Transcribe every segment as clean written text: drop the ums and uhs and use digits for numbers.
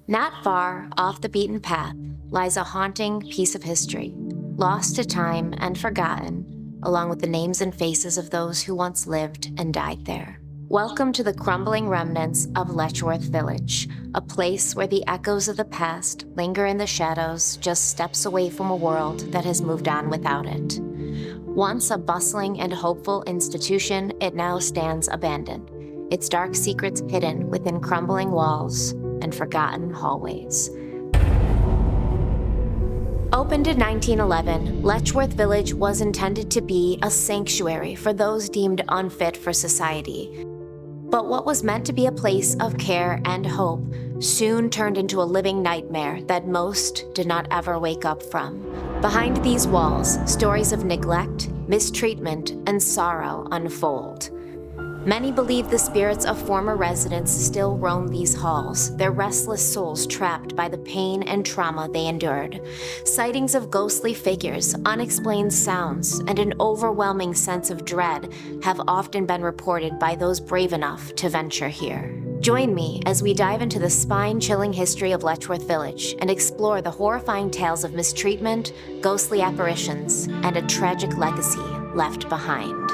Not far off the beaten path lies a haunting piece of history, lost to time and forgotten, along with the names and faces of those who once lived and died there. Welcome to the crumbling remnants of Letchworth Village, a place where the echoes of the past linger in the shadows, just steps away from a world that has moved on without it. Once a bustling and hopeful institution, it now stands abandoned, its dark secrets hidden within crumbling walls and forgotten hallways. Opened in 1911, Letchworth Village was intended to be a sanctuary for those deemed unfit for society. But what was meant to be a place of care and hope soon turned into a living nightmare that most did not ever wake up from. Behind these walls, stories of neglect, mistreatment, and sorrow unfold. Many believe the spirits of former residents still roam these halls, their restless souls trapped by the pain and trauma they endured. Sightings of ghostly figures, unexplained sounds, and an overwhelming sense of dread have often been reported by those brave enough to venture here. Join me as we dive into the spine-chilling history of Letchworth Village and explore the horrifying tales of mistreatment, ghostly apparitions, and a tragic legacy left behind.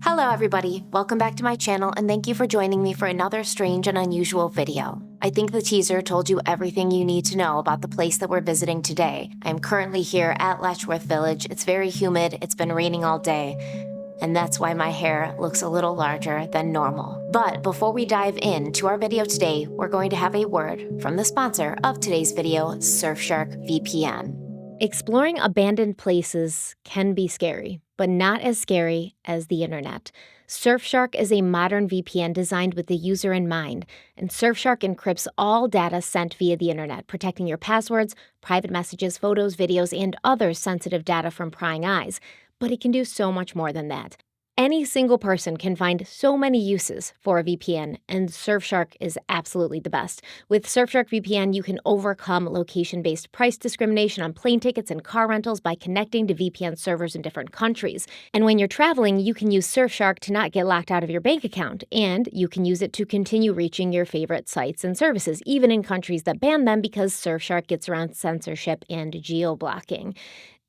Hello everybody, welcome back to my channel and thank you for joining me for another strange and unusual video. I think the teaser told you everything you need to know about the place that we're visiting today. I'm currently here at Letchworth Village. It's very humid, it's been raining all day, and that's why my hair looks a little larger than normal. But before we dive into our video today, we're going to have a word from the sponsor of today's video, Surfshark VPN. Exploring abandoned places can be scary, but not as scary as the internet. Surfshark is a modern VPN designed with the user in mind, and Surfshark encrypts all data sent via the internet, protecting your passwords, private messages, photos, videos, and other sensitive data from prying eyes. But it can do so much more than that. Any single person can find so many uses for a VPN, and Surfshark is absolutely the best. With Surfshark VPN, you can overcome location-based price discrimination on plane tickets and car rentals by connecting to VPN servers in different countries. And when you're traveling, you can use Surfshark to not get locked out of your bank account, and you can use it to continue reaching your favorite sites and services, even in countries that ban them, because Surfshark gets around censorship and geo-blocking.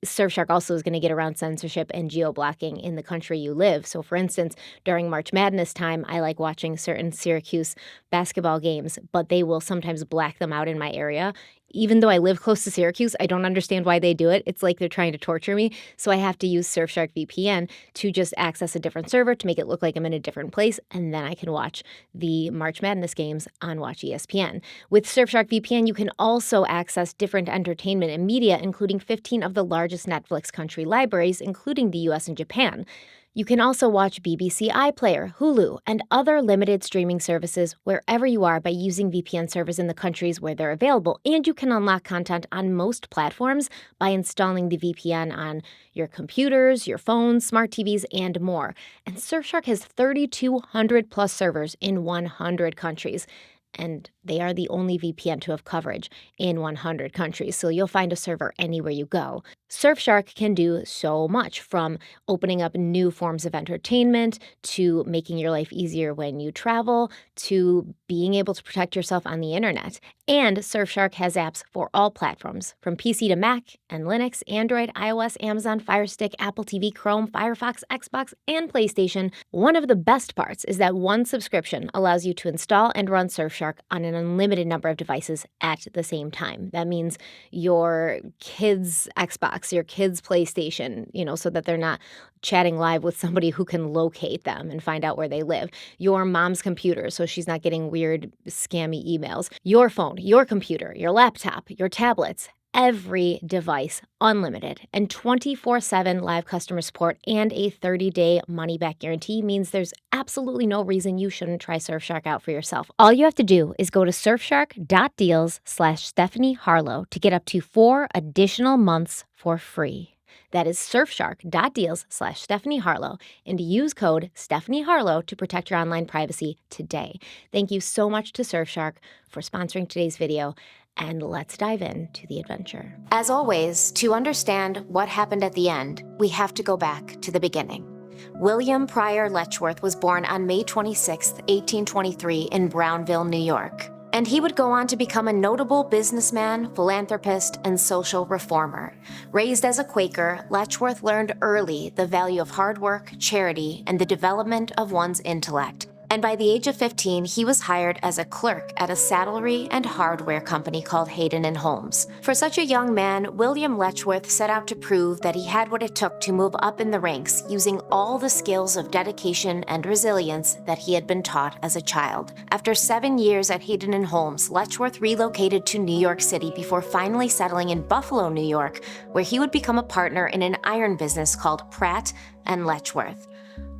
Surfshark also is going to get around censorship and geo-blocking in the country you live. So, for instance, during March Madness time, I like watching certain Syracuse basketball games, but they will sometimes black them out in my area. Even though I live close to Syracuse, I don't understand why they do it. It's like they're trying to torture me. So I have to use Surfshark VPN to just access a different server to make it look like I'm in a different place, and then I can watch the March Madness games on Watch ESPN. With Surfshark VPN, you can also access different entertainment and media, including 15 of the largest Netflix country libraries, including the US and Japan. You can also watch BBC iPlayer, Hulu, and other limited streaming services wherever you are by using VPN servers in the countries where they're available. And you can unlock content on most platforms by installing the VPN on your computers, your phones, smart TVs, and more. And Surfshark has 3,200 plus servers in 100 countries. And they are the only VPN to have coverage in 100 countries, so you'll find a server anywhere you go. Surfshark can do so much, from opening up new forms of entertainment, to making your life easier when you travel, to being able to protect yourself on the internet. And Surfshark has apps for all platforms, from PC to Mac and Linux, Android, iOS, Amazon, Fire Stick, Apple TV, Chrome, Firefox, Xbox, and PlayStation. One of the best parts is that one subscription allows you to install and run Surfshark on an unlimited number of devices at the same time. That means your kid's Xbox, your kid's PlayStation, so that they're not chatting live with somebody who can locate them and find out where they live. Your mom's computer, so she's not getting weird, scammy emails. Your phone, your computer, your laptop, your tablets. every device, unlimited, and 24/7 live customer support and a 30-day money-back guarantee means there's absolutely no reason you shouldn't try Surfshark out for yourself. All you have to do is go to surfshark.deals/stephanieharlowe to get up to 4 additional months for free. That is surfshark.deals/stephanieharlowe and use code stephanieharlowe to protect your online privacy today. Thank you so much to Surfshark for sponsoring today's video, and let's dive into the adventure. As always, to understand what happened at the end, we have to go back to the beginning. William Pryor Letchworth was born on May 26, 1823 in Brownville, New York. And he would go on to become a notable businessman, philanthropist, and social reformer. Raised as a Quaker, Letchworth learned early the value of hard work, charity, and the development of one's intellect. And by the age of 15, he was hired as a clerk at a saddlery and hardware company called Hayden and Holmes. For such a young man, William Letchworth set out to prove that he had what it took to move up in the ranks using all the skills of dedication and resilience that he had been taught as a child. After 7 years at Hayden and Holmes, Letchworth relocated to New York City before finally settling in Buffalo, New York, where he would become a partner in an iron business called Pratt and Letchworth.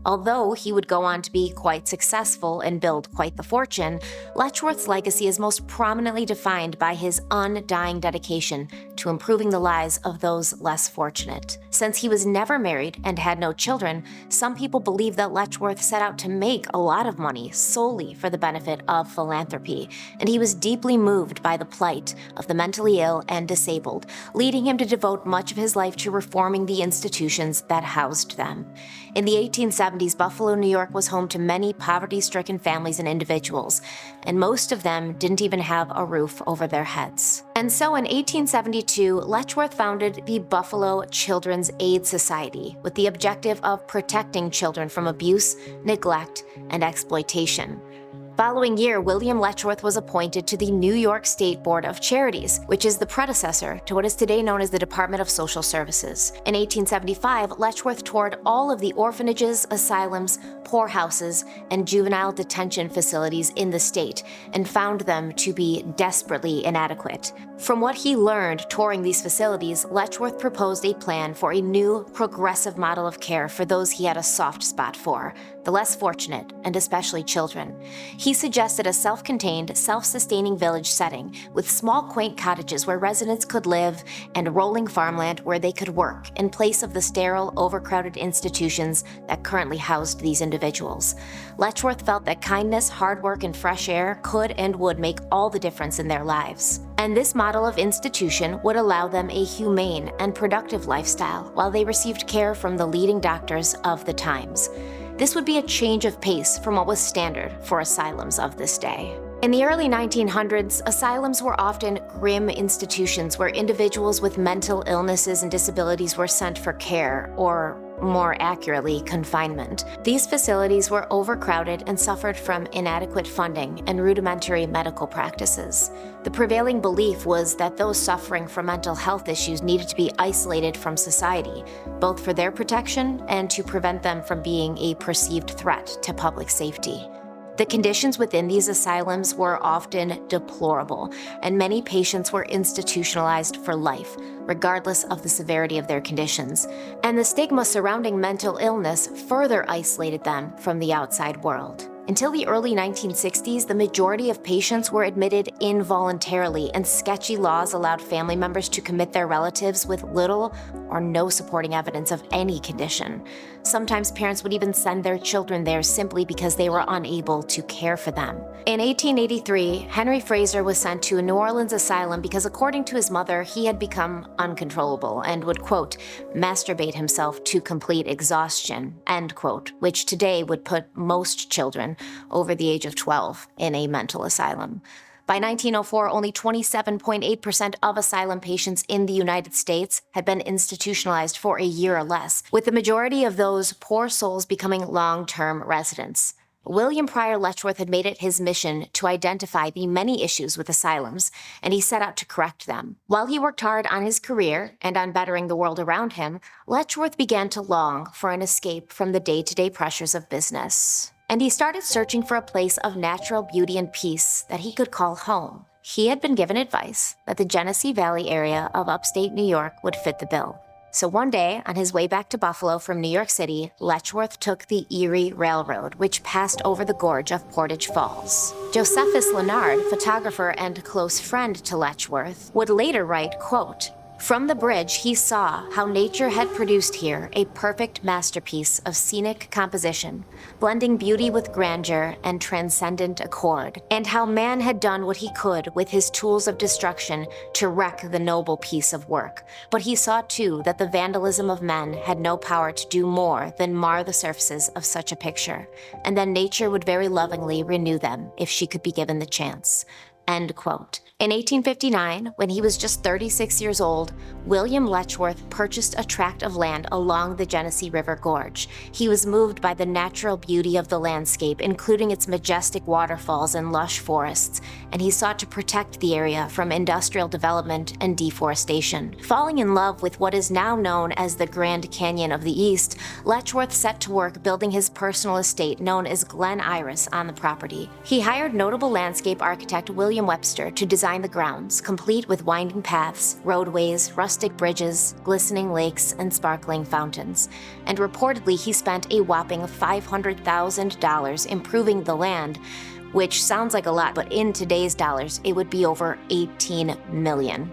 Although he would go on to be quite successful and build quite the fortune, Letchworth's legacy is most prominently defined by his undying dedication to improving the lives of those less fortunate. Since he was never married and had no children, some people believe that Letchworth set out to make a lot of money solely for the benefit of philanthropy, and he was deeply moved by the plight of the mentally ill and disabled, leading him to devote much of his life to reforming the institutions that housed them. In the 1870s, Buffalo, New York was home to many poverty-stricken families and individuals, and most of them didn't even have a roof over their heads. And so in 1872, Letchworth founded the Buffalo Children's Aid Society with the objective of protecting children from abuse, neglect, and exploitation. Following year, William Letchworth was appointed to the New York State Board of Charities, which is the predecessor to what is today known as the Department of Social Services. In 1875, Letchworth toured all of the orphanages, asylums, poorhouses, and juvenile detention facilities in the state and found them to be desperately inadequate. From what he learned touring these facilities, Letchworth proposed a plan for a new, progressive model of care for those he had a soft spot for, the less fortunate, and especially children. He suggested a self-contained, self-sustaining village setting with small, quaint cottages where residents could live and rolling farmland where they could work in place of the sterile, overcrowded institutions that currently housed these individuals. Letchworth felt that kindness, hard work, and fresh air could and would make all the difference in their lives. And this model of institution would allow them a humane and productive lifestyle while they received care from the leading doctors of the times. This would be a change of pace from what was standard for asylums of this day. In the early 1900s, asylums were often grim institutions where individuals with mental illnesses and disabilities were sent for care, or more accurately, confinement. These facilities were overcrowded and suffered from inadequate funding and rudimentary medical practices. The prevailing belief was that those suffering from mental health issues needed to be isolated from society, both for their protection and to prevent them from being a perceived threat to public safety. The conditions within these asylums were often deplorable, and many patients were institutionalized for life, regardless of the severity of their conditions. And the stigma surrounding mental illness further isolated them from the outside world. Until the early 1960s, the majority of patients were admitted involuntarily, and sketchy laws allowed family members to commit their relatives with little or no supporting evidence of any condition. Sometimes parents would even send their children there simply because they were unable to care for them. In 1883, Henry Fraser was sent to a New Orleans asylum because, according to his mother, he had become uncontrollable and would, quote, masturbate himself to complete exhaustion, end quote, which today would put most children over the age of 12 in a mental asylum. By 1904, only 27.8% of asylum patients in the United States had been institutionalized for a year or less, with the majority of those poor souls becoming long-term residents. William Pryor Letchworth had made it his mission to identify the many issues with asylums, and he set out to correct them. While he worked hard on his career and on bettering the world around him, Letchworth began to long for an escape from the day-to-day pressures of business. And he started searching for a place of natural beauty and peace that he could call home. He had been given advice that the Genesee Valley area of upstate New York would fit the bill. So one day, on his way back to Buffalo from New York City, Letchworth took the Erie Railroad, which passed over the gorge of Portage Falls. Josephus Lenard, photographer and close friend to Letchworth, would later write, quote, "From the bridge, he saw how nature had produced here a perfect masterpiece of scenic composition, blending beauty with grandeur and transcendent accord, and how man had done what he could with his tools of destruction to wreck the noble piece of work. But he saw too that the vandalism of men had no power to do more than mar the surfaces of such a picture, and then nature would very lovingly renew them if she could be given the chance." End quote. In 1859, when he was just 36 years old, William Letchworth purchased a tract of land along the Genesee River Gorge. He was moved by the natural beauty of the landscape, including its majestic waterfalls and lush forests, and he sought to protect the area from industrial development and deforestation. Falling in love with what is now known as the Grand Canyon of the East, Letchworth set to work building his personal estate known as Glen Iris on the property. He hired notable landscape architect William Webster to design the grounds, complete with winding paths, roadways, rustic bridges, glistening lakes, and sparkling fountains. And reportedly, he spent a whopping $500,000 improving the land, which sounds like a lot, but in today's dollars, it would be over $18 million.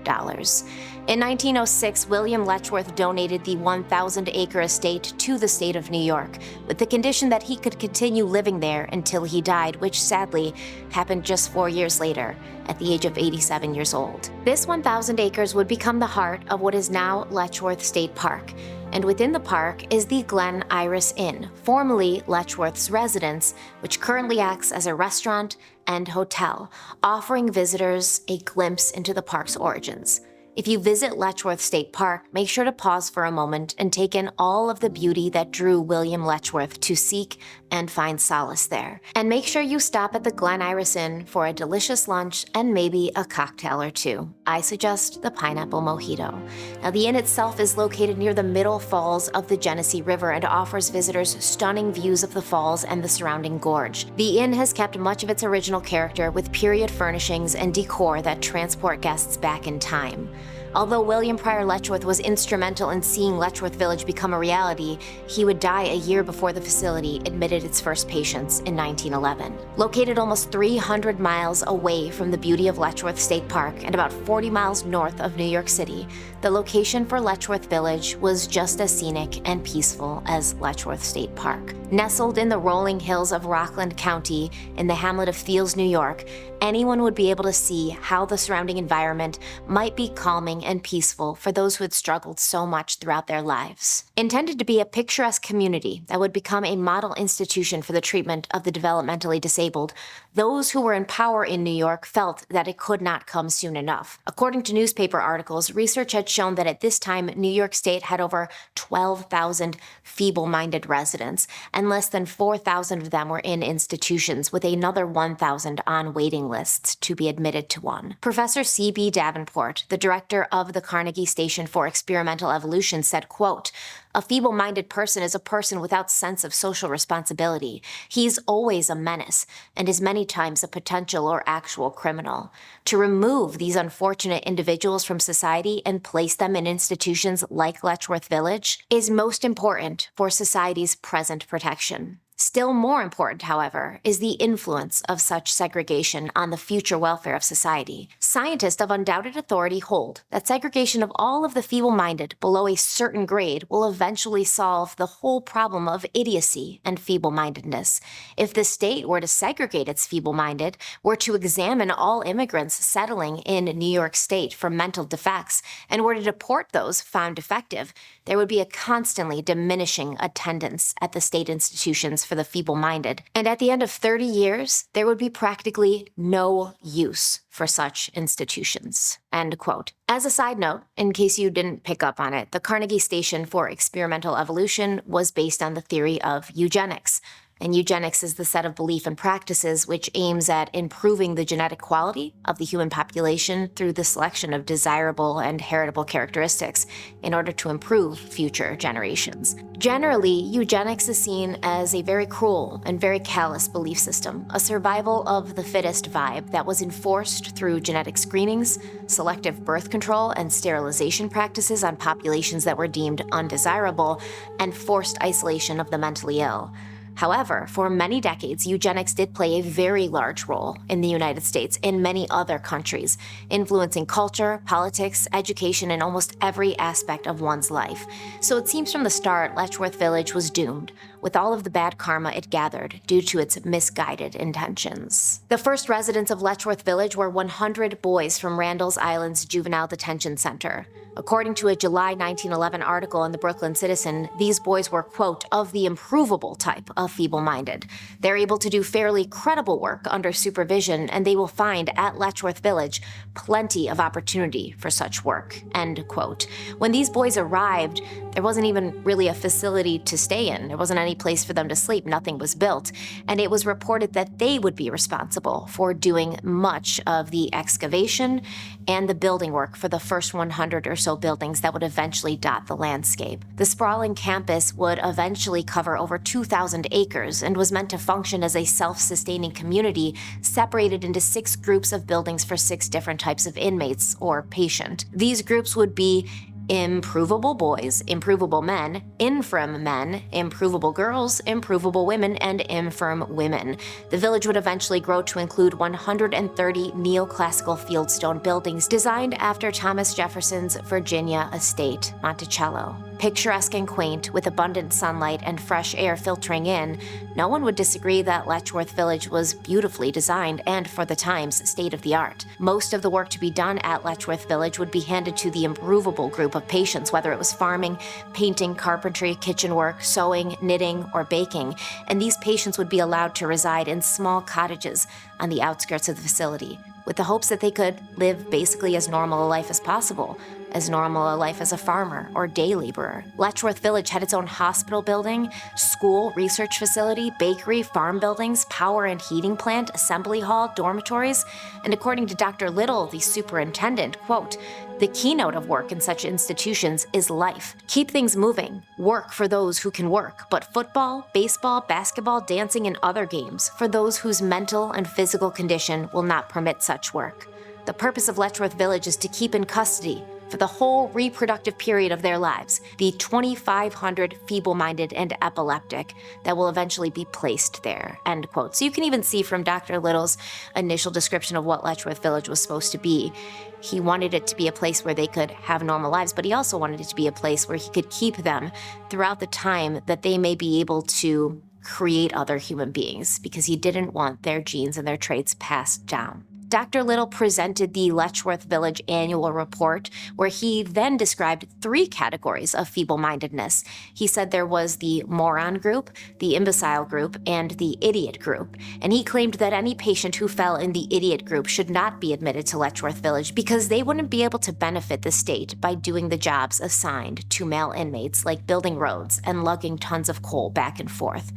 In 1906, William Letchworth donated the 1,000-acre estate to the state of New York, with the condition that he could continue living there until he died, which sadly happened just 4 years later, at the age of 87 years old. This 1,000 acres would become the heart of what is now Letchworth State Park, and within the park is the Glen Iris Inn, formerly Letchworth's residence, which currently acts as a restaurant and hotel, offering visitors a glimpse into the park's origins. If you visit Letchworth State Park, make sure to pause for a moment and take in all of the beauty that drew William Letchworth to seek and find solace there. And make sure you stop at the Glen Iris Inn for a delicious lunch and maybe a cocktail or two. I suggest the pineapple mojito. Now, the inn itself is located near the middle falls of the Genesee River and offers visitors stunning views of the falls and the surrounding gorge. The inn has kept much of its original character with period furnishings and decor that transport guests back in time. Although William Pryor Letchworth was instrumental in seeing Letchworth Village become a reality, he would die a year before the facility admitted its first patients in 1911. Located almost 300 miles away from the beauty of Letchworth State Park and about 40 miles north of New York City, the location for Letchworth Village was just as scenic and peaceful as Letchworth State Park. Nestled in the rolling hills of Rockland County in the hamlet of Thiels, New York, anyone would be able to see how the surrounding environment might be calming and peaceful for those who had struggled so much throughout their lives. Intended to be a picturesque community that would become a model institution for the treatment of the developmentally disabled, those who were in power in New York felt that it could not come soon enough. According to newspaper articles, research had shown that at this time, New York State had over 12,000 feeble-minded residents, and less than 4,000 of them were in institutions, with another 1,000 on waiting lists to be admitted to one. Professor C.B. Davenport, the director of the Carnegie Station for Experimental Evolution, said, quote, "A feeble-minded person is a person without sense of social responsibility. He's always a menace, and is many times a potential or actual criminal. To remove these unfortunate individuals from society and place them in institutions like Letchworth Village is most important for society's present protection. Still more important, however, is the influence of such segregation on the future welfare of society. Scientists of undoubted authority hold that segregation of all of the feeble-minded below a certain grade will eventually solve the whole problem of idiocy and feeble-mindedness. If the state were to segregate its feeble-minded, were to examine all immigrants settling in New York State for mental defects, and were to deport those found defective, there would be a constantly diminishing attendance at the state institutions for the feeble-minded, and at the end of 30 years, there would be practically no use for such institutions." End quote. As a side note, in case you didn't pick up on it, the Carnegie Station for Experimental Evolution was based on the theory of eugenics. And eugenics is the set of belief and practices which aims at improving the genetic quality of the human population through the selection of desirable and heritable characteristics in order to improve future generations. Generally, eugenics is seen as a very cruel and very callous belief system, a survival of the fittest vibe that was enforced through genetic screenings, selective birth control, and sterilization practices on populations that were deemed undesirable, and forced isolation of the mentally ill. However, for many decades, eugenics did play a very large role in the United States and many other countries, influencing culture, politics, education, and almost every aspect of one's life. So it seems from the start, Letchworth Village was doomed, with all of the bad karma it gathered due to its misguided intentions. The first residents of Letchworth Village were 100 boys from Randall's Island's Juvenile Detention Center. According to a July 1911 article in the Brooklyn Citizen, these boys were, quote, of the improvable type of feeble-minded. They're able to do fairly credible work under supervision, and they will find at Letchworth Village plenty of opportunity for such work, end quote. When these boys arrived, there wasn't even really a facility to stay in. There wasn't any place for them to sleep. Nothing was built. And it was reported that they would be responsible for doing much of the excavation and the building work for the first 100 or so buildings that would eventually dot the landscape. The sprawling campus would eventually cover over 2,000 acres and was meant to function as a self-sustaining community separated into 6 groups of buildings for 6 different types of inmates or patient. These groups would be improvable boys, improvable men, infirm men, improvable girls, improvable women, and infirm women. The village would eventually grow to include 130 neoclassical fieldstone buildings designed after Thomas Jefferson's Virginia estate, Monticello. Picturesque and quaint, with abundant sunlight and fresh air filtering in, no one would disagree that Letchworth Village was beautifully designed and, for the times, state-of-the-art. Most of the work to be done at Letchworth Village would be handed to the improvable group of patients, whether it was farming, painting, carpentry, kitchen work, sewing, knitting, or baking, and these patients would be allowed to reside in small cottages on the outskirts of the facility, with the hopes that they could live basically as normal a life as possible, as normal a life as a farmer or day laborer. Letchworth Village had its own hospital building, school, research facility, bakery, farm buildings, power and heating plant, assembly hall, dormitories, and according to Dr. Little, the superintendent, quote, "The keynote of work in such institutions is life. Keep things moving. Work for those who can work, but football, baseball, basketball, dancing, and other games for those whose mental and physical condition will not permit such work. The purpose of Letchworth Village is to keep in custody for the whole reproductive period of their lives the 2,500 feeble-minded and epileptic that will eventually be placed there," end quote. So you can even see from Dr. Little's initial description of what Letchworth Village was supposed to be, he wanted it to be a place where they could have normal lives, but he also wanted it to be a place where he could keep them throughout the time that they may be able to create other human beings, because he didn't want their genes and their traits passed down. Dr. Little presented the Letchworth Village annual report, where he then described 3 categories of feeble-mindedness. He said there was the moron group, the imbecile group, and the idiot group. And he claimed that any patient who fell in the idiot group should not be admitted to Letchworth Village because they wouldn't be able to benefit the state by doing the jobs assigned to male inmates, like building roads and lugging tons of coal back and forth.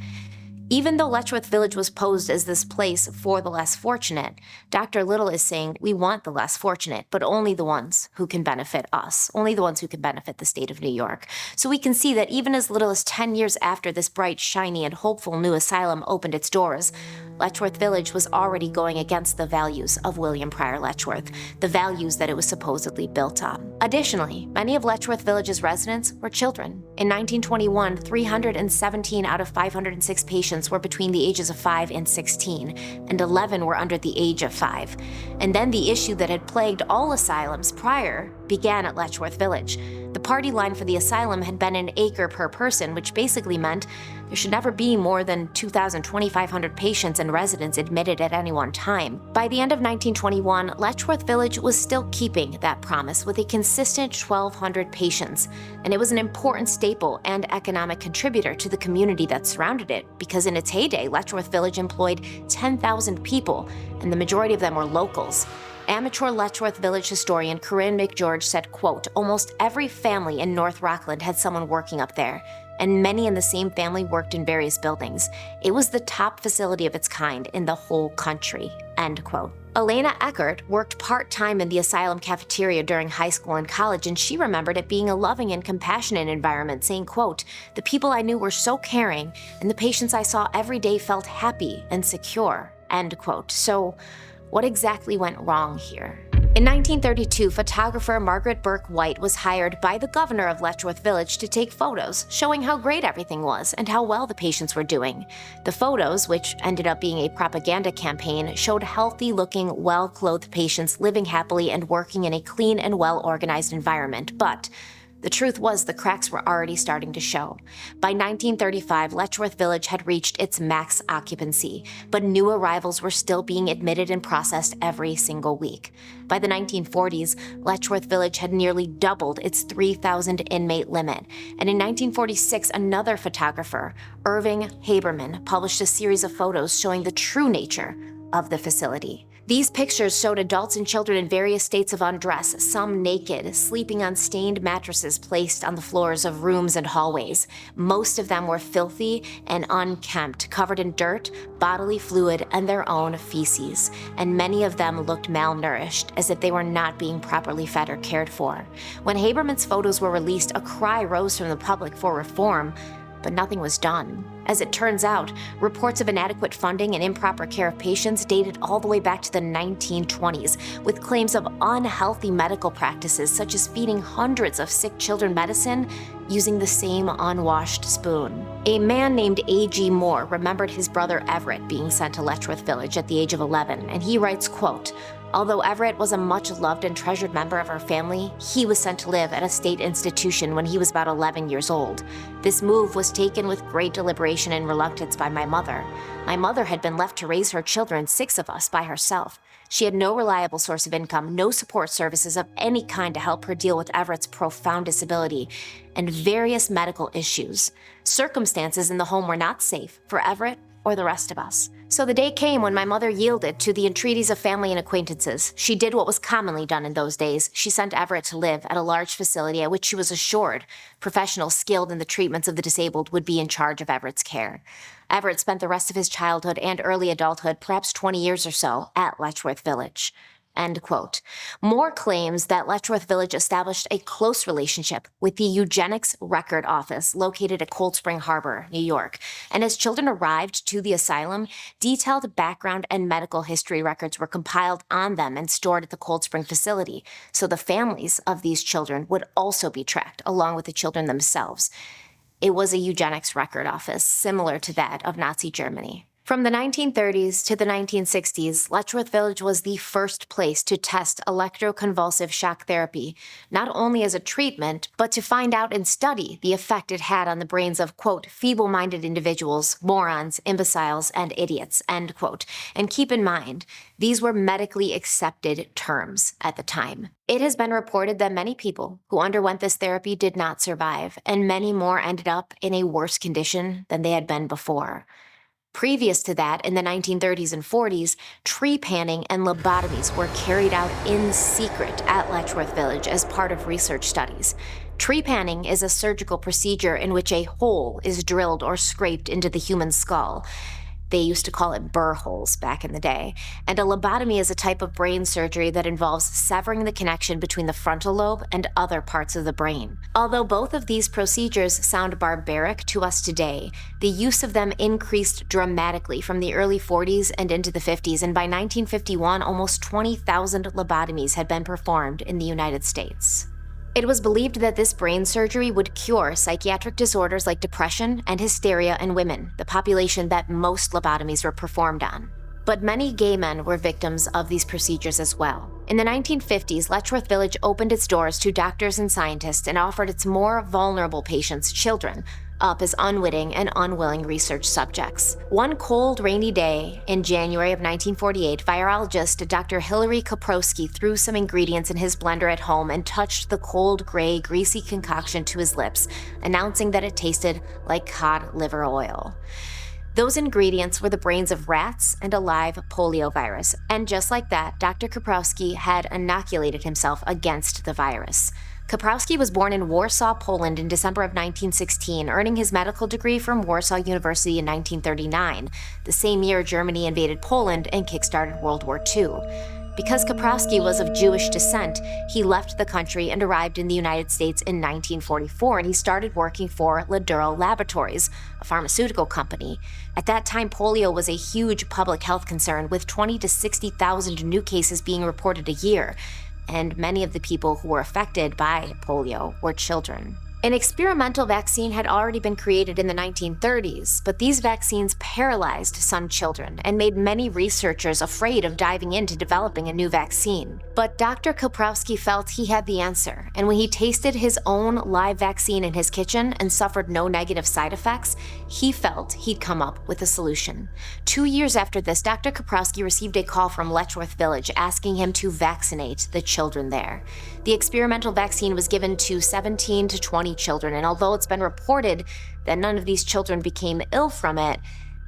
Even though Letchworth Village was posed as this place for the less fortunate, Dr. Little is saying we want the less fortunate, but only the ones who can benefit us, only the ones who can benefit the state of New York. So we can see that even as little as 10 years after this bright, shiny, and hopeful new asylum opened its doors, Letchworth Village was already going against the values of William Pryor Letchworth, the values that it was supposedly built on. Additionally, many of Letchworth Village's residents were children. In 1921, 317 out of 506 patients were between the ages of 5 and 16, and 11 were under the age of 5. And then the issue that had plagued all asylums prior began at Letchworth Village. The party line for the asylum had been an acre per person, which basically meant there should never be more than 2,500 patients and residents admitted at any one time. By the end of 1921, Letchworth Village was still keeping that promise with a consistent 1,200 patients, and it was an important staple and economic contributor to the community that surrounded it, because in its heyday, Letchworth Village employed 10,000 people, and the majority of them were locals. Amateur Letchworth Village historian Corinne McGeorge said, quote, "Almost every family in North Rockland had someone working up there, and many in the same family worked in various buildings. It was the top facility of its kind in the whole country, end quote. Elena Eckert worked part-time in the asylum cafeteria during high school and college, and she remembered it being a loving and compassionate environment, saying, quote, "The people I knew were so caring, and the patients I saw every day felt happy and secure," end quote. So what exactly went wrong here? In 1932, photographer Margaret Burke White was hired by the governor of Letchworth Village to take photos, showing how great everything was and how well the patients were doing. The photos, which ended up being a propaganda campaign, showed healthy-looking, well-clothed patients living happily and working in a clean and well-organized environment. But the truth was the cracks were already starting to show. By 1935, Letchworth Village had reached its max occupancy, but new arrivals were still being admitted and processed every single week. By the 1940s, Letchworth Village had nearly doubled its 3,000 inmate limit, and in 1946, another photographer, Irving Haberman, published a series of photos showing the true nature of the facility. These pictures showed adults and children in various states of undress, some naked, sleeping on stained mattresses placed on the floors of rooms and hallways. Most of them were filthy and unkempt, covered in dirt, bodily fluid, and their own feces, and many of them looked malnourished, as if they were not being properly fed or cared for. When Haberman's photos were released, a cry rose from the public for reform, but nothing was done. As it turns out, reports of inadequate funding and improper care of patients dated all the way back to the 1920s, with claims of unhealthy medical practices such as feeding hundreds of sick children medicine using the same unwashed spoon. A man named A.G. Moore remembered his brother Everett being sent to Letchworth Village at the age of 11, and he writes, quote, "Although Everett was a much-loved and treasured member of our family, he was sent to live at a state institution when he was about 11 years old. This move was taken with great deliberation and reluctance by my mother. My mother had been left to raise her children, 6 of us, by herself. She had no reliable source of income, no support services of any kind to help her deal with Everett's profound disability and various medical issues. Circumstances in the home were not safe for Everett or the rest of us. So the day came when my mother yielded to the entreaties of family and acquaintances. She did what was commonly done in those days. She sent Everett to live at a large facility at which she was assured professionals skilled in the treatments of the disabled would be in charge of Everett's care. Everett spent the rest of his childhood and early adulthood, perhaps 20 years or so, at Letchworth Village." End quote. Moore claims that Letchworth Village established a close relationship with the Eugenics Record Office located at Cold Spring Harbor, New York. And as children arrived to the asylum, detailed background and medical history records were compiled on them and stored at the Cold Spring facility, so the families of these children would also be tracked along with the children themselves. It was a eugenics record office similar to that of Nazi Germany. From the 1930s to the 1960s, Letchworth Village was the first place to test electroconvulsive shock therapy, not only as a treatment, but to find out and study the effect it had on the brains of, quote, feeble-minded individuals, morons, imbeciles, and idiots, end quote. And keep in mind, these were medically accepted terms at the time. It has been reported that many people who underwent this therapy did not survive, and many more ended up in a worse condition than they had been before. Previous to that, in the 1930s and 40s, tree panning and lobotomies were carried out in secret at Letchworth Village as part of research studies. Tree panning is a surgical procedure in which a hole is drilled or scraped into the human skull. They used to call it burr holes back in the day. And a lobotomy is a type of brain surgery that involves severing the connection between the frontal lobe and other parts of the brain. Although both of these procedures sound barbaric to us today, the use of them increased dramatically from the early 40s and into the 50s, and by 1951, almost 20,000 lobotomies had been performed in the United States. It was believed that this brain surgery would cure psychiatric disorders like depression and hysteria in women, the population that most lobotomies were performed on. But many gay men were victims of these procedures as well. In the 1950s, Letchworth Village opened its doors to doctors and scientists and offered its more vulnerable patients, children, up as unwitting and unwilling research subjects. One cold, rainy day in January of 1948, virologist Dr. Hilary Kaprowski threw some ingredients in his blender at home and touched the cold, gray, greasy concoction to his lips, announcing that it tasted like cod liver oil. Those ingredients were the brains of rats and a live polio virus, and just like that, Dr. Kaprowski had inoculated himself against the virus. Kaprowski was born in Warsaw, Poland in December of 1916, earning his medical degree from Warsaw University in 1939, the same year Germany invaded Poland and kickstarted World War II. Because Kaprowski was of Jewish descent, he left the country and arrived in the United States in 1944, and he started working for Laduro Laboratories, a pharmaceutical company. At that time, polio was a huge public health concern, with 20 to 60,000 new cases being reported a year, and many of the people who were affected by polio were children. An experimental vaccine had already been created in the 1930s, but these vaccines paralyzed some children and made many researchers afraid of diving into developing a new vaccine. But Dr. Kaprowski felt he had the answer, and when he tasted his own live vaccine in his kitchen and suffered no negative side effects, he felt he'd come up with a solution. 2 years after this, Dr. Kaprowski received a call from Letchworth Village asking him to vaccinate the children there. The experimental vaccine was given to 17 to 20 children, and although it's been reported that none of these children became ill from it,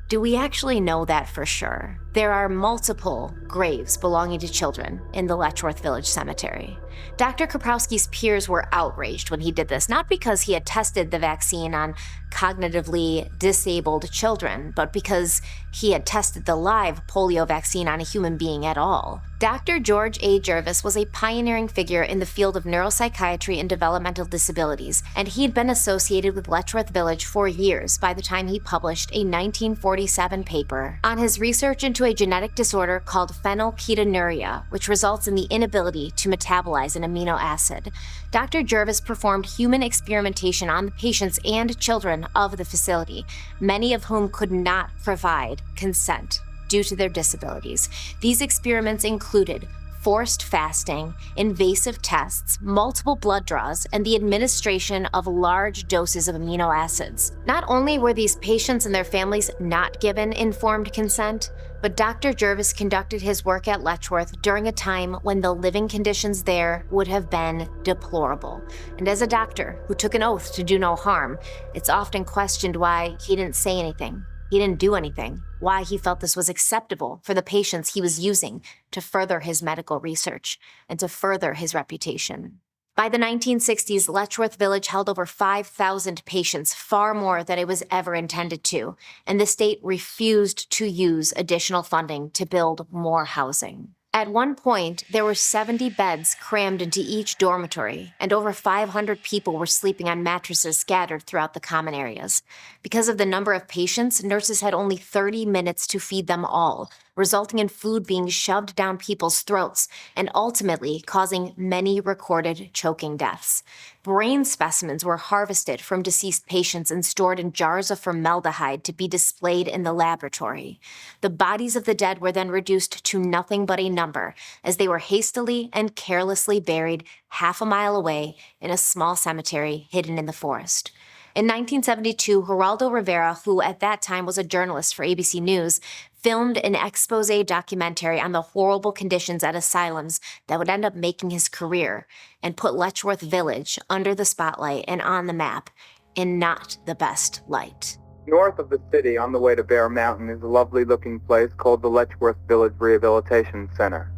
do we actually know that for sure? There are multiple graves belonging to children in the Letchworth Village Cemetery. Dr. Kaprowski's peers were outraged when he did this, not because he had tested the vaccine on cognitively disabled children, but because he had tested the live polio vaccine on a human being at all. Dr. George A. Jervis was a pioneering figure in the field of neuropsychiatry and developmental disabilities, and he'd been associated with Letchworth Village for years by the time he published a 1947 paper on his research into a genetic disorder called phenylketonuria, which results in the inability to metabolize an amino acid. Dr. Jervis performed human experimentation on the patients and children of the facility, many of whom could not provide consent due to their disabilities. These experiments included forced fasting, invasive tests, multiple blood draws, and the administration of large doses of amino acids. Not only were these patients and their families not given informed consent, but Dr. Jervis conducted his work at Letchworth during a time when the living conditions there would have been deplorable. And as a doctor who took an oath to do no harm, it's often questioned why he didn't say anything. He didn't do anything, why he felt this was acceptable for the patients he was using to further his medical research and to further his reputation. By the 1960s, Letchworth Village held over 5,000 patients, far more than it was ever intended to, and the state refused to use additional funding to build more housing. At one point, there were 70 beds crammed into each dormitory, and over 500 people were sleeping on mattresses scattered throughout the common areas. Because of the number of patients, nurses had only 30 minutes to feed them all, resulting in food being shoved down people's throats and ultimately causing many recorded choking deaths. Brain specimens were harvested from deceased patients and stored in jars of formaldehyde to be displayed in the laboratory. The bodies of the dead were then reduced to nothing but a number, as they were hastily and carelessly buried half a mile away in a small cemetery hidden in the forest. In 1972, Geraldo Rivera, who at that time was a journalist for ABC News, filmed an expose documentary on the horrible conditions at asylums that would end up making his career and put Letchworth Village under the spotlight and on the map in not the best light. North of the city, on the way to Bear Mountain, is a lovely-looking place called the Letchworth Village Rehabilitation Center.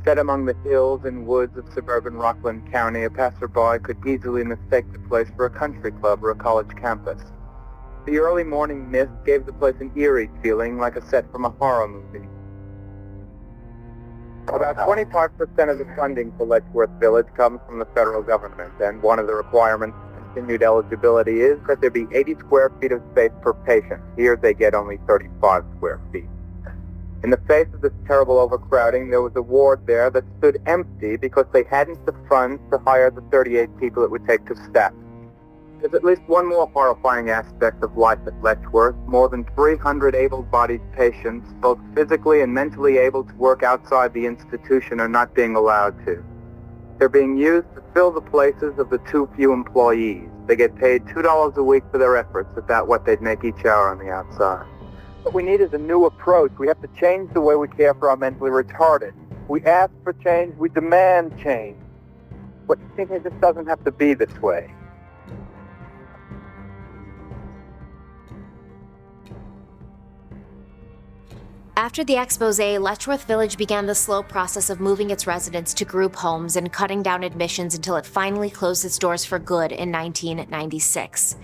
Set among the hills and woods of suburban Rockland County, a passerby could easily mistake the place for a country club or a college campus. The early morning mist gave the place an eerie feeling, like a set from a horror movie. About 25% of the funding for Letchworth Village comes from the federal government, and one of the requirements for continued eligibility is that there be 80 square feet of space per patient. Here they get only 35 square feet. In the face of this terrible overcrowding, there was a ward there that stood empty because they hadn't the funds to hire the 38 people it would take to staff. There's at least one more horrifying aspect of life at Letchworth. More than 300 able-bodied patients, both physically and mentally able to work outside the institution, are not being allowed to. They're being used to fill the places of the too few employees. They get paid $2 a week for their efforts, about what they'd make each hour on the outside. What we need is a new approach. We have to change the way we care for our mentally retarded. We ask for change, we demand change. But it just doesn't have to be this way. After the expose, Letchworth Village began the slow process of moving its residents to group homes and cutting down admissions until it finally closed its doors for good in 1996.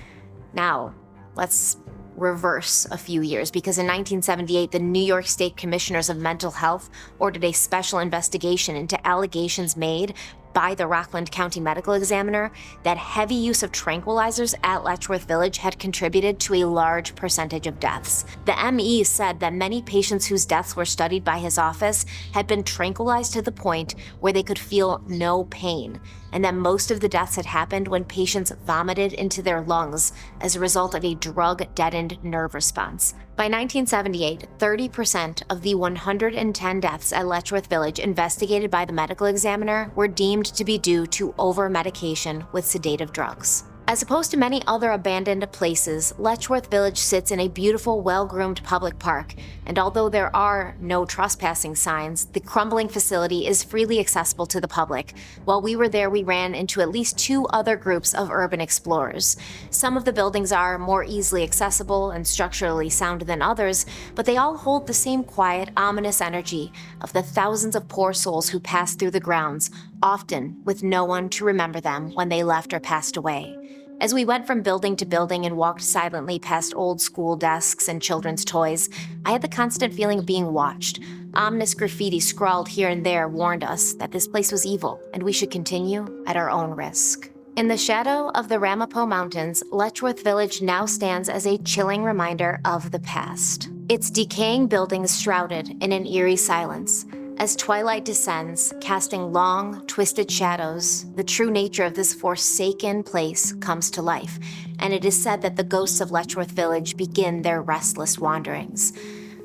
Now, let's reverse a few years, because in 1978, the New York State Commissioners of Mental Health ordered a special investigation into allegations made by the Rockland County Medical Examiner that heavy use of tranquilizers at Letchworth Village had contributed to a large percentage of deaths. The ME said that many patients whose deaths were studied by his office had been tranquilized to the point where they could feel no pain, and that most of the deaths had happened when patients vomited into their lungs as a result of a drug-deadened nerve response. By 1978, 30% of the 110 deaths at Letchworth Village investigated by the medical examiner were deemed to be due to over-medication with sedative drugs. As opposed to many other abandoned places, Letchworth Village sits in a beautiful, well-groomed public park, and although there are no trespassing signs, the crumbling facility is freely accessible to the public. While we were there, we ran into at least 2 other groups of urban explorers. Some of the buildings are more easily accessible and structurally sound than others, but they all hold the same quiet, ominous energy of the thousands of poor souls who pass through the grounds, often with no one to remember them when they left or passed away. As we went from building to building and walked silently past old school desks and children's toys, I had the constant feeling of being watched. Ominous graffiti scrawled here and there warned us that this place was evil and we should continue at our own risk. In the shadow of the Ramapo Mountains, Letchworth Village now stands as a chilling reminder of the past. Its decaying buildings shrouded in an eerie silence. As twilight descends, casting long, twisted shadows, the true nature of this forsaken place comes to life, and it is said that the ghosts of Letchworth Village begin their restless wanderings.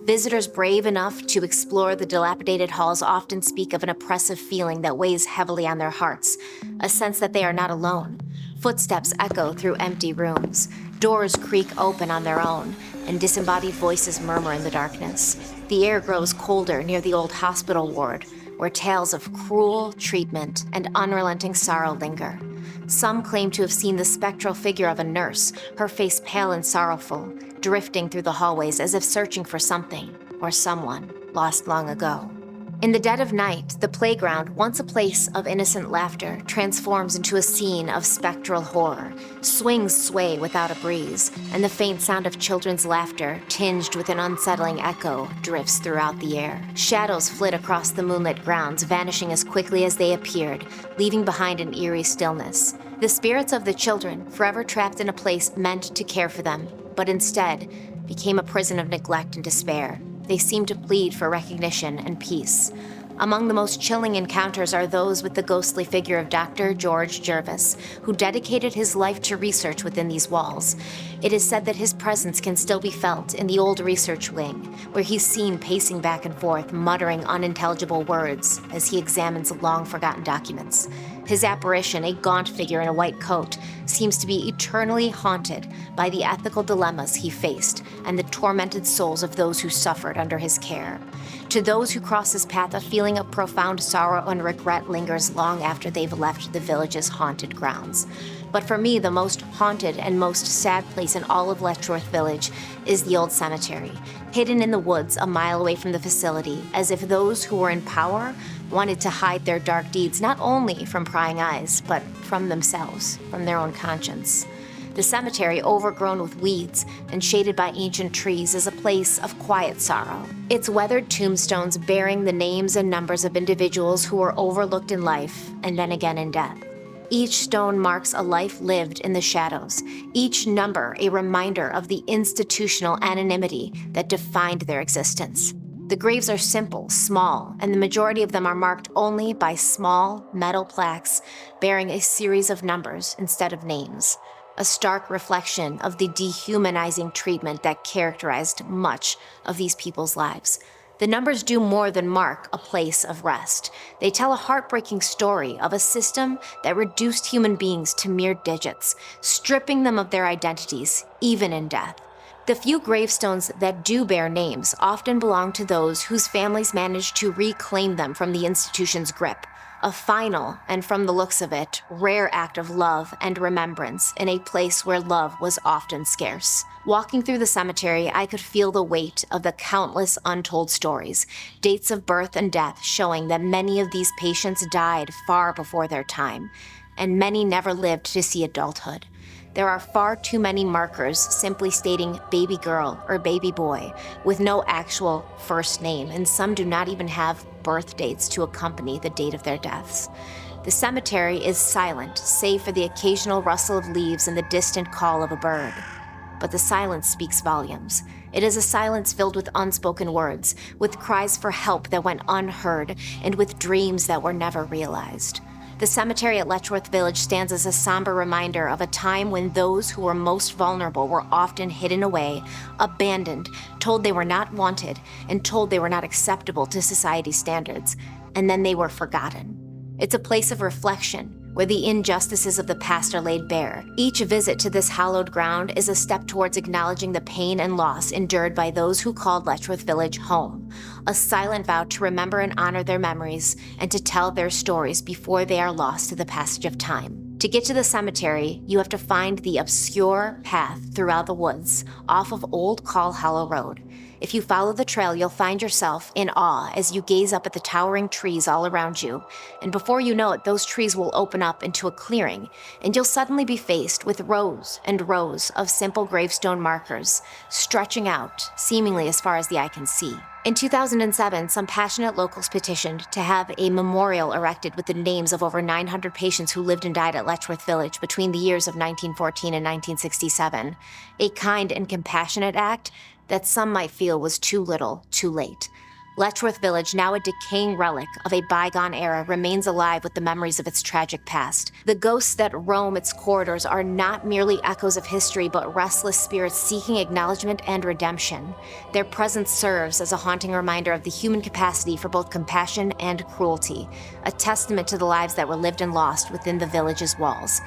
Visitors brave enough to explore the dilapidated halls often speak of an oppressive feeling that weighs heavily on their hearts, a sense that they are not alone. Footsteps echo through empty rooms, doors creak open on their own, and disembodied voices murmur in the darkness. The air grows colder near the old hospital ward, where tales of cruel treatment and unrelenting sorrow linger. Some claim to have seen the spectral figure of a nurse, her face pale and sorrowful, drifting through the hallways as if searching for something or someone lost long ago. In the dead of night, the playground, once a place of innocent laughter, transforms into a scene of spectral horror. Swings sway without a breeze, and the faint sound of children's laughter, tinged with an unsettling echo, drifts throughout the air. Shadows flit across the moonlit grounds, vanishing as quickly as they appeared, leaving behind an eerie stillness. The spirits of the children, forever trapped in a place meant to care for them, but instead became a prison of neglect and despair. They seem to plead for recognition and peace. Among the most chilling encounters are those with the ghostly figure of Dr. George Jervis, who dedicated his life to research within these walls. It is said that his presence can still be felt in the old research wing, where he's seen pacing back and forth, muttering unintelligible words as he examines long-forgotten documents. His apparition, a gaunt figure in a white coat, seems to be eternally haunted by the ethical dilemmas he faced and the tormented souls of those who suffered under his care. To those who cross his path, a feeling of profound sorrow and regret lingers long after they've left the village's haunted grounds. But for me, the most haunted and most sad place in all of Letchworth Village is the old cemetery, hidden in the woods a mile away from the facility, as if those who were in power wanted to hide their dark deeds not only from prying eyes, but from themselves, from their own conscience. The cemetery, overgrown with weeds and shaded by ancient trees, is a place of quiet sorrow. Its weathered tombstones bearing the names and numbers of individuals who were overlooked in life and then again in death. Each stone marks a life lived in the shadows, each number a reminder of the institutional anonymity that defined their existence. The graves are simple, small, and the majority of them are marked only by small metal plaques bearing a series of numbers instead of names, a stark reflection of the dehumanizing treatment that characterized much of these people's lives. The numbers do more than mark a place of rest. They tell a heartbreaking story of a system that reduced human beings to mere digits, stripping them of their identities, even in death. The few gravestones that do bear names often belong to those whose families managed to reclaim them from the institution's grip, A final, and from the looks of it, rare act of love and remembrance in a place where love was often scarce. Walking through the cemetery, I could feel the weight of the countless untold stories, dates of birth and death showing that many of these patients died far before their time, and many never lived to see adulthood. There are far too many markers simply stating baby girl or baby boy with no actual first name, and some do not even have birth dates to accompany the date of their deaths. The cemetery is silent, save for the occasional rustle of leaves and the distant call of a bird. But the silence speaks volumes. It is a silence filled with unspoken words, with cries for help that went unheard, and with dreams that were never realized. The cemetery at Letchworth Village stands as a somber reminder of a time when those who were most vulnerable were often hidden away, abandoned, told they were not wanted, and told they were not acceptable to society's standards, and then they were forgotten. It's a place of reflection, where the injustices of the past are laid bare. Each visit to this hallowed ground is a step towards acknowledging the pain and loss endured by those who called Letchworth Village home, a silent vow to remember and honor their memories and to tell their stories before they are lost to the passage of time. To get to the cemetery, you have to find the obscure path throughout the woods off of Old Call Hollow Road. If you follow the trail, you'll find yourself in awe as you gaze up at the towering trees all around you. And before you know it, those trees will open up into a clearing, and you'll suddenly be faced with rows and rows of simple gravestone markers, stretching out, seemingly as far as the eye can see. In 2007, some passionate locals petitioned to have a memorial erected with the names of over 900 patients who lived and died at Letchworth Village between the years of 1914 and 1967. A kind and compassionate act that some might feel was too little, too late. Letchworth Village, now a decaying relic of a bygone era, remains alive with the memories of its tragic past. The ghosts that roam its corridors are not merely echoes of history, but restless spirits seeking acknowledgement and redemption. Their presence serves as a haunting reminder of the human capacity for both compassion and cruelty, a testament to the lives that were lived and lost within the village's walls.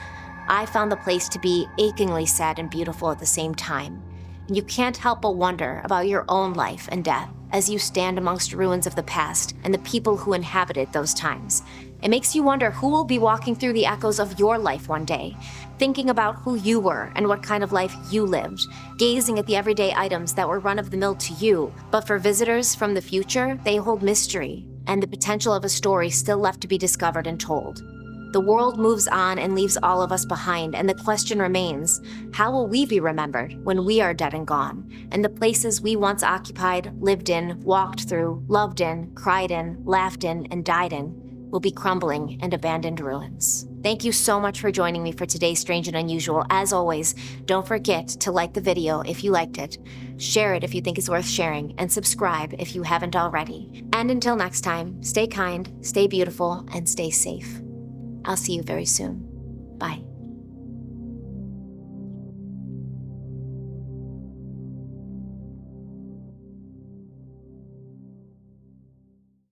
I found the place to be achingly sad and beautiful at the same time. And you can't help but wonder about your own life and death as you stand amongst ruins of the past and the people who inhabited those times. It makes you wonder who will be walking through the echoes of your life one day, thinking about who you were and what kind of life you lived, gazing at the everyday items that were run-of-the-mill to you. But for visitors from the future, they hold mystery and the potential of a story still left to be discovered and told. The world moves on and leaves all of us behind, and the question remains, how will we be remembered when we are dead and gone, and the places we once occupied, lived in, walked through, loved in, cried in, laughed in, and died in will be crumbling and abandoned ruins. Thank you so much for joining me for today's Strange and Unusual. As always, don't forget to like the video if you liked it, share it if you think it's worth sharing, and subscribe if you haven't already. And until next time, stay kind, stay beautiful, and stay safe. I'll see you very soon. Bye.